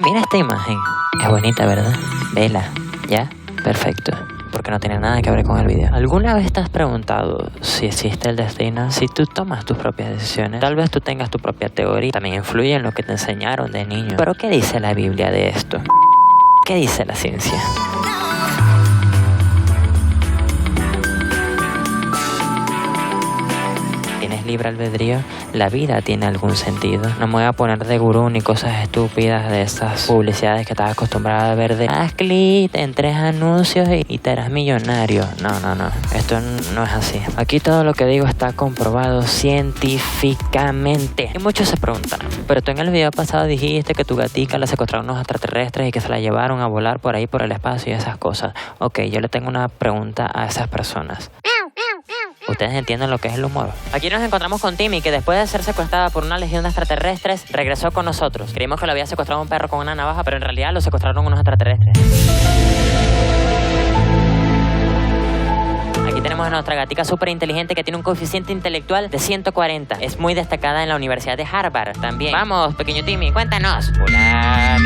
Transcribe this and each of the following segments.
Mira esta imagen. Es bonita, ¿verdad? Vela. ¿Ya? Perfecto. Porque no tiene nada que ver con el video. ¿Alguna vez te has preguntado si existe el destino? Si tú tomas tus propias decisiones, tal vez tú tengas tu propia teoría. También influye en lo que te enseñaron de niño. ¿Pero qué dice la Biblia de esto? ¿Qué dice la ciencia? ¿Tienes libre albedrío? ¿La vida tiene algún sentido? No me voy a poner de gurú ni cosas estúpidas de esas publicidades que estás acostumbrado a ver de haz clic en 3 anuncios y te harás millonario. No. Esto no es así. Aquí todo lo que digo está comprobado científicamente. Y muchos se preguntan, pero tú en el video pasado dijiste que tu gatica la secuestraron unos extraterrestres y que se la llevaron a volar por ahí por el espacio y esas cosas. Ok, yo le tengo una pregunta a esas personas. ¿Ustedes entienden lo que es el humor? Aquí nos encontramos con Timmy, que después de ser secuestrada por una legión de extraterrestres, regresó con nosotros. Creímos que lo había secuestrado un perro con una navaja, pero en realidad lo secuestraron unos extraterrestres. Aquí tenemos a nuestra gatica súper inteligente que tiene un coeficiente intelectual de 140. Es muy destacada en la Universidad de Harvard también. Vamos, pequeño Timmy, cuéntanos. Hola,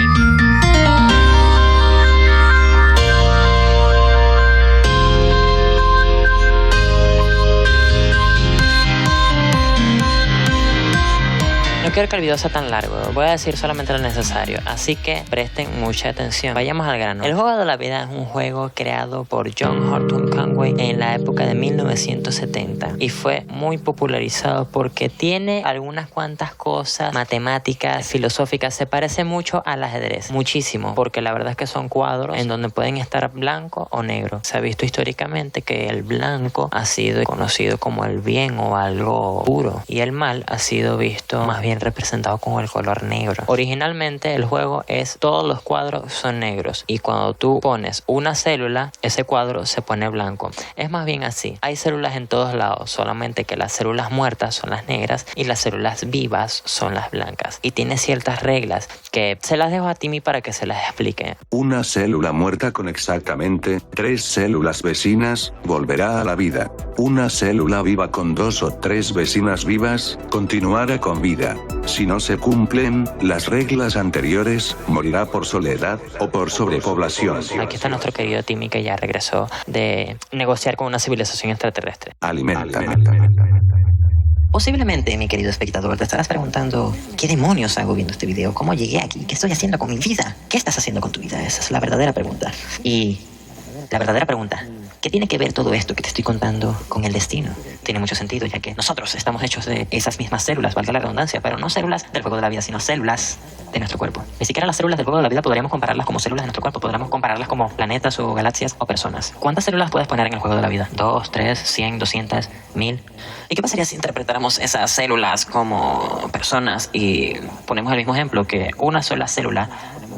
No quiero que el video sea tan largo, voy a decir solamente lo necesario, así que presten mucha atención. Vayamos al grano. El juego de la vida es un juego creado por John Horton Conway en la época de 1970 y fue muy popularizado porque tiene algunas cuantas cosas matemáticas, filosóficas. Se parece mucho al ajedrez, muchísimo, porque la verdad es que son cuadros en donde pueden estar blanco o negro. Se ha visto históricamente que el blanco ha sido conocido como el bien o algo puro y el mal ha sido visto más bien representado con el color negro. Originalmente el juego es todos los cuadros son negros y cuando tú pones una célula, ese cuadro se pone blanco. Es más bien así. Hay células en todos lados, solamente que las células muertas son las negras y las células vivas son las blancas. Y tiene ciertas reglas que se las dejo a Timmy para que se las explique. Una célula muerta con exactamente 3 células vecinas volverá a la vida. Una célula viva con 2 o 3 vecinas vivas continuará con vida. Si no se cumplen las reglas anteriores, morirá por soledad o por sobrepoblación. Aquí está nuestro querido Timmy, que ya regresó de negociar con una civilización extraterrestre. Aliméntame. Posiblemente, mi querido espectador, te estarás preguntando ¿qué demonios hago viendo este video? ¿Cómo llegué aquí? ¿Qué estoy haciendo con mi vida? ¿Qué estás haciendo con tu vida? Esa es la verdadera pregunta. Y la verdadera pregunta, ¿qué tiene que ver todo esto que te estoy contando con el destino? Tiene mucho sentido, ya que nosotros estamos hechos de esas mismas células, valga la redundancia, pero no células del juego de la vida, sino células de nuestro cuerpo. Ni siquiera las células del juego de la vida podríamos compararlas como células de nuestro cuerpo, podríamos compararlas como planetas o galaxias o personas. ¿Cuántas células puedes poner en el juego de la vida? 2, 3, 100, 200, 1000. ¿Y qué pasaría si interpretáramos esas células como personas y ponemos el mismo ejemplo, que una sola célula,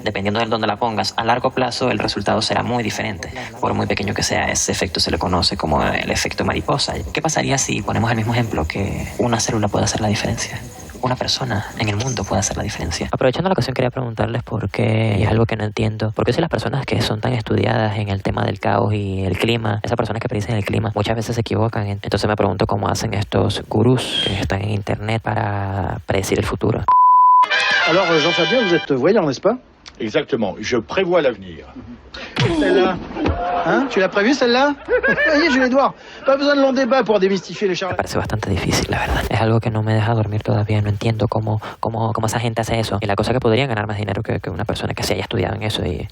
dependiendo de dónde la pongas, a largo plazo el resultado será muy diferente? Por muy pequeño que sea, ese efecto se le conoce como el efecto mariposa. ¿Qué pasaría si ponemos el mismo ejemplo, que una célula puede hacer la diferencia? Una persona en el mundo puede hacer la diferencia. Aprovechando la ocasión, quería preguntarles por qué, y es algo que no entiendo, por qué si las personas que son tan estudiadas en el tema del caos y el clima, esas personas que predicen el clima, muchas veces se equivocan. Entonces me pregunto cómo hacen estos gurús que están en internet para predecir el futuro. Alors, Jean-Fabien, vous êtes voyant, n'est-ce pas? Exactement, je prévois l'avenir. Celle-là. Hein? Tu l'as prévue, celle-là? Voyez, je vais devoir. Pas besoin de long débat pour démystifier les Me charlatans. parece bastante difícil, la verdad. Es algo que no me deja dormir todavía. No entiendo cómo esa gente hace eso. Y la cosa que podrían ganar más dinero que una persona que se haya estudiado en eso. Y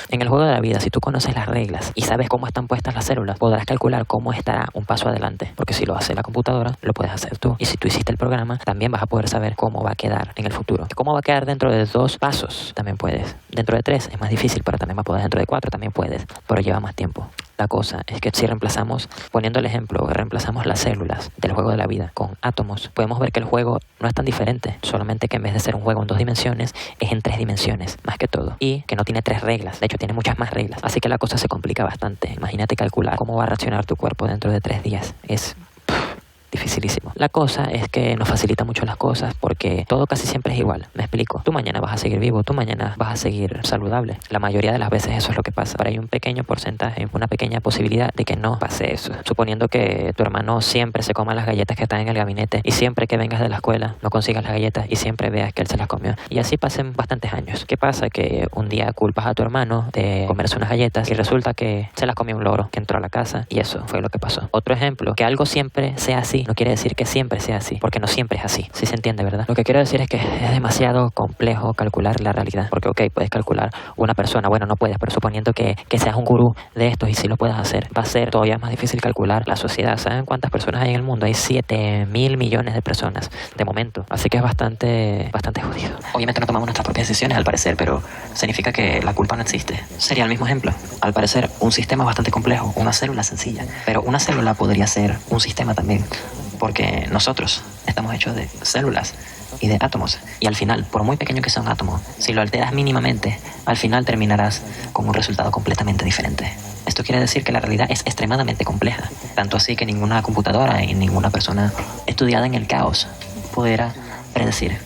en el juego de la vida, si tú conoces las reglas y sabes cómo están puestas las células, podrás calcular cómo estará un paso adelante. Porque si lo hace la computadora, lo puedes hacer tú. Y si tú hiciste el programa, también vas a poder saber cómo va a quedar en el futuro. Cómo va a quedar dentro de 2 pasos, también puedes. Dentro de 3 es más difícil, pero también va a poder. Dentro de 4 también puedes, pero lleva más tiempo. La cosa es que si reemplazamos, poniendo el ejemplo, reemplazamos las células del juego de la vida con átomos, podemos ver que el juego no es tan diferente, solamente que en vez de ser un juego en 2 dimensiones, es en 3 dimensiones, más que todo. Y que no tiene 3 reglas, de hecho tiene muchas más reglas. Así que la cosa se complica bastante. Imagínate calcular cómo va a reaccionar tu cuerpo dentro de 3 días. Es dificilísimo. La cosa es que nos facilita mucho las cosas porque todo casi siempre es igual. Me explico. Tú mañana vas a seguir vivo, tú mañana vas a seguir saludable. La mayoría de las veces eso es lo que pasa. Pero hay un pequeño porcentaje, una pequeña posibilidad de que no pase eso. Suponiendo que tu hermano siempre se coma las galletas que están en el gabinete y siempre que vengas de la escuela no consigas las galletas y siempre veas que él se las comió. Y así pasen bastantes años. ¿Qué pasa? Que un día culpas a tu hermano de comerse unas galletas y resulta que se las comió un loro que entró a la casa y eso fue lo que pasó. Otro ejemplo, que algo siempre sea así no quiere decir que siempre sea así, porque no siempre es así. ¿Sí se entiende, verdad? Lo que quiero decir es que es demasiado complejo calcular la realidad, porque ok, puedes calcular una persona, bueno, no puedes, pero suponiendo que seas un gurú de estos y si lo puedas hacer, va a ser todavía más difícil calcular la sociedad. ¿Saben cuántas personas hay en el mundo? Hay 7.000 millones de personas de momento, así que es bastante jodido. Obviamente no tomamos nuestras propias decisiones al parecer, pero significa que la culpa no existe. Sería el mismo ejemplo. Al parecer, un sistema bastante complejo, una célula sencilla, pero una célula podría ser un sistema también, porque nosotros estamos hechos de células y de átomos. Y al final, por muy pequeño que sea un átomo, si lo alteras mínimamente, al final terminarás con un resultado completamente diferente. Esto quiere decir que la realidad es extremadamente compleja, tanto así que ninguna computadora y ninguna persona estudiada en el caos podrá predecir,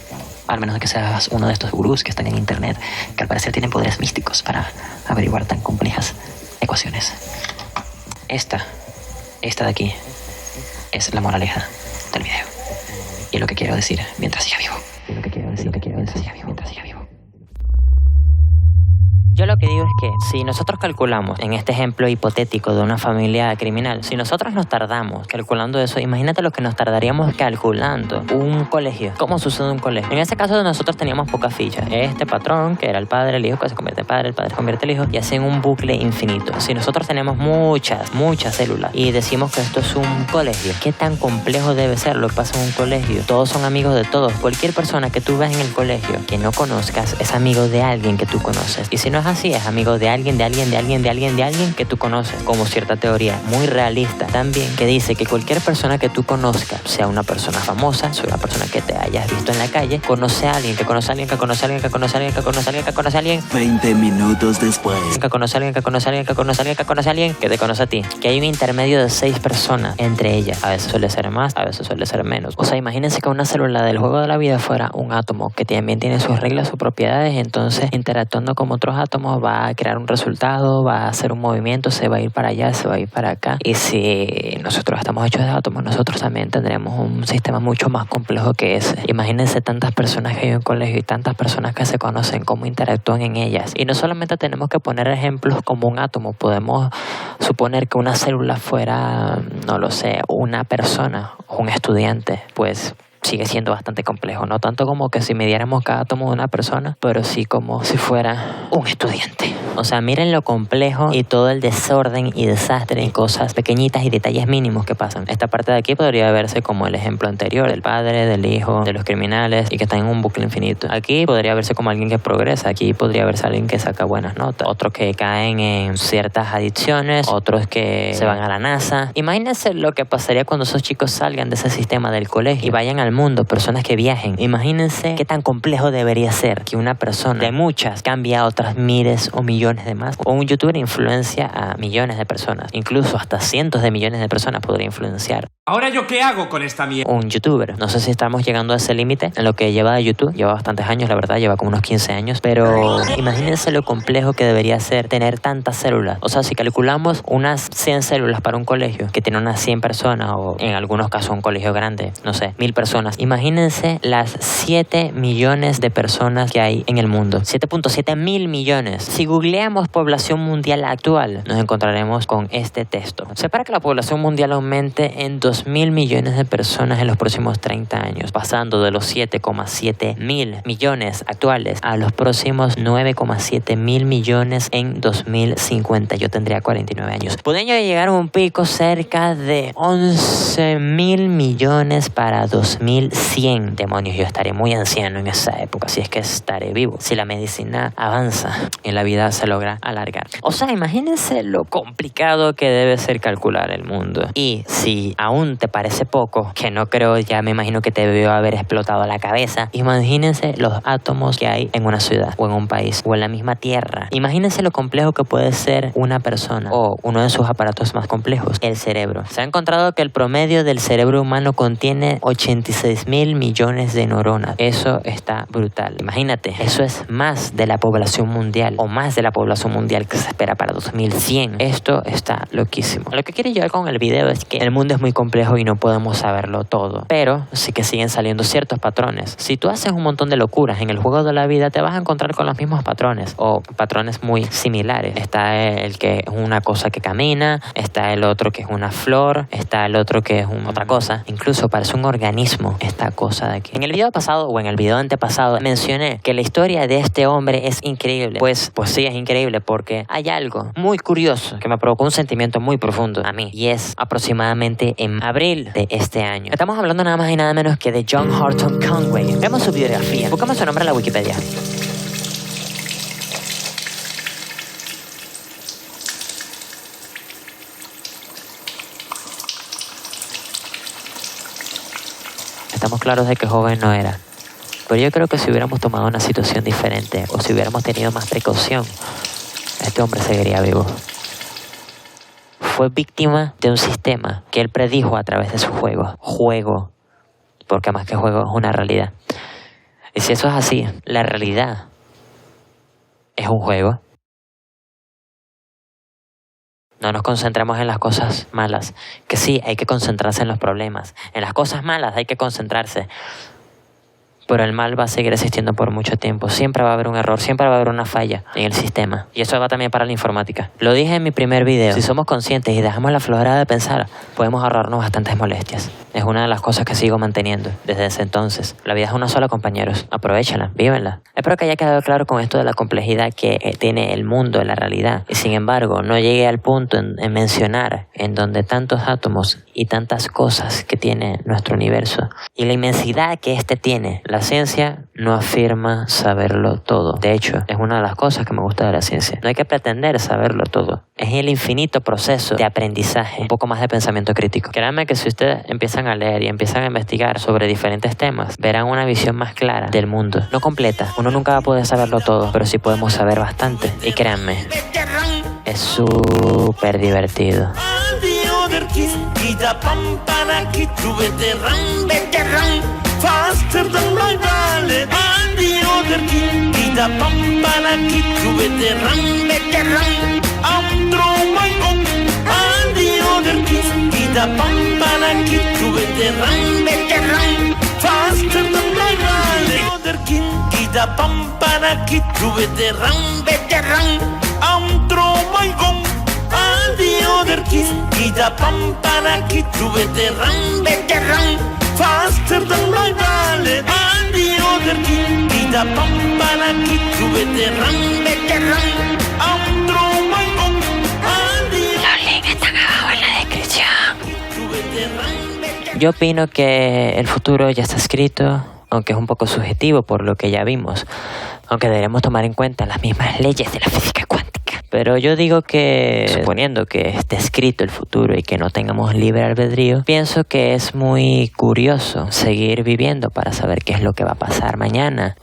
al menos de que seas uno de estos gurús que están en internet, que al parecer tienen poderes místicos para averiguar tan complejas ecuaciones. Esta de aquí es la moraleja del video. Y lo que quiero decir mientras siga vivo. Yo lo que digo es que si nosotros calculamos, en este ejemplo hipotético de una familia criminal, si nosotros nos tardamos calculando eso, imagínate lo que nos tardaríamos calculando un colegio. ¿Cómo sucede un colegio? En ese caso nosotros teníamos pocas fichas. Este patrón, que era el padre, el hijo, que se convierte en padre, el padre se convierte en el hijo, y hacen un bucle infinito. Si nosotros tenemos muchas células y decimos que esto es un colegio, ¿qué tan complejo debe ser lo que pasa en un colegio? Todos son amigos de todos. Cualquier persona que tú veas en el colegio que no conozcas es amigo de alguien que tú conoces. Y si no es así, es amigo de alguien que tú conoces, como cierta teoría muy realista también que dice que cualquier persona que tú conozcas, sea una persona famosa, sea una persona que te hayas visto en la calle, conoce a alguien, que conoce a alguien, que conoce a alguien, que conoce a alguien, que conoce a alguien, que conoce a alguien, 20 minutos después, que conoce a alguien, que conoce a alguien, que conoce a alguien, que conoce a alguien, que te conoce a ti, que hay un intermedio de 6 personas entre ellas. A veces suele ser más, a veces suele ser menos. O sea, imagínense que una célula del juego de la vida fuera un átomo que también tiene sus reglas, sus propiedades, entonces interactuando con otros átomos va a crear un resultado, va a hacer un movimiento, se va a ir para allá, se va a ir para acá. Y si nosotros estamos hechos de átomos, nosotros también tendremos un sistema mucho más complejo que ese. Imagínense tantas personas que hay en un colegio y tantas personas que se conocen, cómo interactúan en ellas. Y no solamente tenemos que poner ejemplos como un átomo, podemos suponer que una célula fuera, no lo sé, una persona o un estudiante, pues sigue siendo bastante complejo, no tanto como que si midiéramos cada átomo de una persona, pero sí como si fuera un estudiante. O sea, miren lo complejo y todo el desorden y desastre en cosas pequeñitas y detalles mínimos que pasan. Esta parte de aquí podría verse como el ejemplo anterior, del padre, del hijo, de los criminales y que están en un bucle infinito. Aquí podría verse como alguien que progresa, aquí podría verse alguien que saca buenas notas, otros que caen en ciertas adicciones, otros que se van a la NASA. Imagínense lo que pasaría cuando esos chicos salgan de ese sistema del colegio y vayan al mundo, personas que viajen. Imagínense qué tan complejo debería ser que una persona de muchas cambie a otras miles o millones de más. O un youtuber influencia a millones de personas, incluso hasta cientos de millones de personas podría influenciar. ¿Ahora yo qué hago con esta mierda? Un youtuber. No sé si estamos llegando a ese límite en lo que lleva de YouTube. Lleva bastantes años, la verdad, lleva como unos 15 años. Pero imagínense lo complejo que debería ser tener tantas células. O sea, si calculamos unas 100 células para un colegio que tiene unas 100 personas, o en algunos casos un colegio grande, no sé, 1000 personas. Imagínense las 7 millones de personas que hay en el mundo. 7.7 mil millones. Si googleamos población mundial actual, nos encontraremos con este texto. Se espera que la población mundial aumente en 2.000 millones de personas en los próximos 30 años, pasando de los 7,7 mil millones actuales a los próximos 9,7 mil millones en 2050. Yo tendría 49 años. Podrían llegar a un pico cerca de 11 mil millones para 2100. Demonios, yo estaré muy anciano en esa época, si es que estaré vivo. Si la medicina avanza y la vida se logra alargar. O sea, imagínense lo complicado que debe ser calcular el mundo. Y si aún te parece poco, que no creo, ya me imagino que te debió haber explotado la cabeza, imagínense los átomos que hay en una ciudad, o en un país, o en la misma Tierra. Imagínense lo complejo que puede ser una persona, o uno de sus aparatos más complejos, el cerebro. Se ha encontrado que el promedio del cerebro humano contiene 86.000 millones de neuronas. Eso está brutal. Imagínate, eso es más de la población mundial, o más de la población mundial que se espera para 2100. Esto está loquísimo. Lo que quiero llevar con el video es que el mundo es muy complejo y no podemos saberlo todo, pero sí que siguen saliendo ciertos patrones. Si tú haces un montón de locuras en el juego de la vida, te vas a encontrar con los mismos patrones, o patrones muy similares. Está el que es una cosa que camina, está el otro que es una flor, está el otro que es otra cosa. Incluso parece un organismo esta cosa de aquí. En el video pasado, o en el video antepasado, mencioné que la historia de este hombre es increíble. Pues sí, es increíble porque hay algo muy curioso que me provocó un sentimiento muy profundo a mí, y es aproximadamente en abril de este año. Estamos hablando nada más y nada menos que de John Horton Conway. Vemos su biografía. Buscamos su nombre en la Wikipedia. Estamos claros de que joven no era. Pero yo creo que si hubiéramos tomado una situación diferente, o si hubiéramos tenido más precaución, este hombre seguiría vivo. Fue víctima de un sistema que él predijo a través de su juego. Juego, porque más que juego es una realidad. Y si eso es así, la realidad es un juego. No nos concentremos en las cosas malas, que sí, hay que concentrarse en los problemas. En las cosas malas hay que concentrarse. Pero el mal va a seguir existiendo por mucho tiempo. Siempre va a haber un error, siempre va a haber una falla en el sistema. Y eso va también para la informática. Lo dije en mi primer video. Si somos conscientes y dejamos la flojera de pensar, podemos ahorrarnos bastantes molestias. Es una de las cosas que sigo manteniendo desde ese entonces. La vida es una sola, compañeros. Aprovéchala, vívenla. Espero que haya quedado claro con esto de la complejidad que tiene el mundo, la realidad. Y sin embargo, no llegué al punto en mencionar en donde tantos átomos y tantas cosas que tiene nuestro universo y la inmensidad que este tiene. La ciencia no afirma saberlo todo. De hecho, es una de las cosas que me gusta de la ciencia. No hay que pretender saberlo todo. Es el infinito proceso de aprendizaje, un poco más de pensamiento crítico. Créanme que si ustedes empiezan a leer y empiezan a investigar sobre diferentes temas, verán una visión más clara del mundo. No completa. Uno nunca va a poder saberlo todo, pero sí podemos saber bastante. Y créanme, es súper divertido. Faster than my ballet, and the other kid did a bump and a kick to veteran. I'm throw my gun, and the other kid did a bump and a kick to veteran. Faster than my ballet, the other kid did a bump and a kick to veteran. I'm throw my gun, and the other kid did a bump and a kick to veteran. Faster than my ballet, and the other kid did a bump and a kick to veteran. I'm throw my gun, and the Los links están abajo en la descripción. Yo opino que el futuro ya está escrito, aunque es un poco subjetivo por lo que ya vimos, aunque deberemos tomar en cuenta las mismas leyes de la física cuántica. Pero yo digo que, suponiendo que esté escrito el futuro y que no tengamos libre albedrío, pienso que es muy curioso seguir viviendo para saber qué es lo que va a pasar mañana.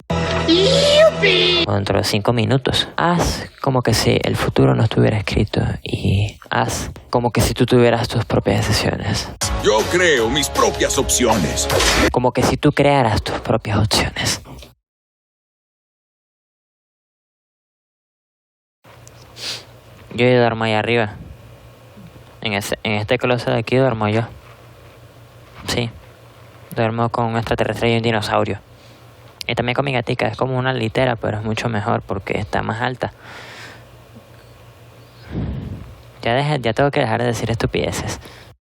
O dentro de 5 minutos. Haz como que si el futuro no estuviera escrito y haz como que si tú tuvieras tus propias decisiones. Yo creo mis propias opciones. Como que si tú crearas tus propias opciones. Yo duermo ahí arriba. En este closet de aquí duermo yo. Sí. Duermo con un extraterrestre y un dinosaurio. Y también con mi gatica. Es como una litera, pero es mucho mejor porque está más alta. Ya tengo que dejar de decir estupideces.